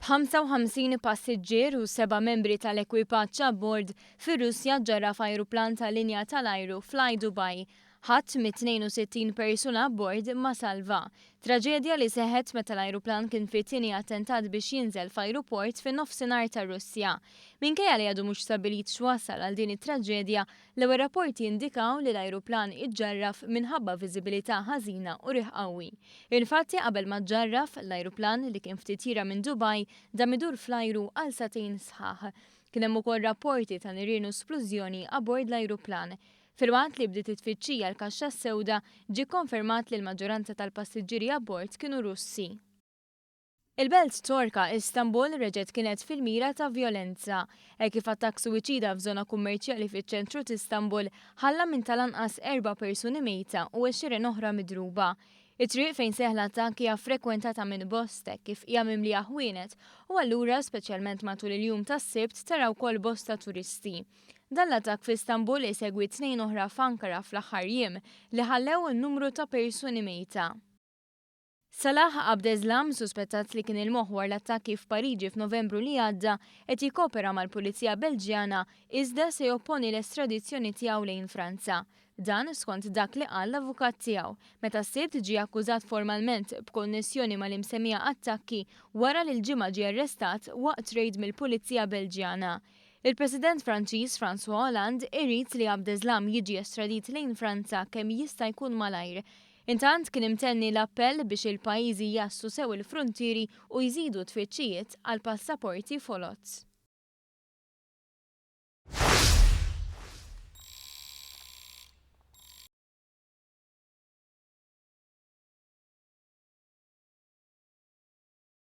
b'55 passiġġier u 7 membri tal-ekwipaġġ abbord fir-Russja ġarra f'ajruplan tal-linja tal-ajru Fly Dubai. Ħadd mit-62 persuna abbord ma salva. Traġedja li seħħet meta l-ajruplan kien fi tieni attentat biex jinżel f'ajruport fin-nofsinhar tar-Russja. Minkejja li għadu mhux stabbilit x'wassal għal din it-traġedja, l-ewwel rapporti jindikaw li l-ajruplan iġġarraf minħabba viżibilità ħażina u riħ qawwi. Infatti qabel ma ġġarraf l-ajruplan li kien ftit ira minn Dubai dam idur fl-ajru għal satejn sħaħ. Kien hemm ukoll rapporti ta' nirien u splużjoni abbord l-ajruplan. Filwaqt li bdiet it-tfittxija l-kaxxa sewda ġie konfermat li l-maġġoranza tal-passiġġieri abbord kienu Russi. Il-belt Torka Istanbul reġgħet kienet fil-mira ta' vjolenza. Kif attakk suwiċida f'żona kummerċjali fiċ-ċentru t'Istanbul ħalla minn tal-anqas 4 persuni mejta u 20 oħra midruba. It-triq fejn seħħ l-attakk hija frekwentata minn bosta kif hija mimlija ħwienet u allura speċjalment matul il-jum tas-Sibt taraw wkoll bosta turisti. Dan l-attakk f'Istanbul isegwi 2 oħra f'Ankara fl-aħħar jiem li ħallew in-numru ta' persuni mejta. Salah Abdeslam, suspettat li kien il-moħħ l-attakki f'Pariġi f'Novembru li għadda, qed jikkopera mal-Pulizija Belġjana iżda se jopponi l-estradizzjoni tiegħu lejn Franza. Dan skont dak li qal l-avukat tiegħu, meta s-Sibt ġie akkużat formalment b'konnessjoni mal-imsemmija attakki wara li l-ġimgħa ġie arrestat waqt rejd mill-Pulizija Belġjana. Il-President Franċiż François Hollande irid li Abdeslam jiġi estradit lejn Franza kemm jista' jkun malajr. Intant kien imtenni l-appell biex il-pajjiżi jassu sew il-fruntieri u jżidu tfittxijiet għal passaporti folot.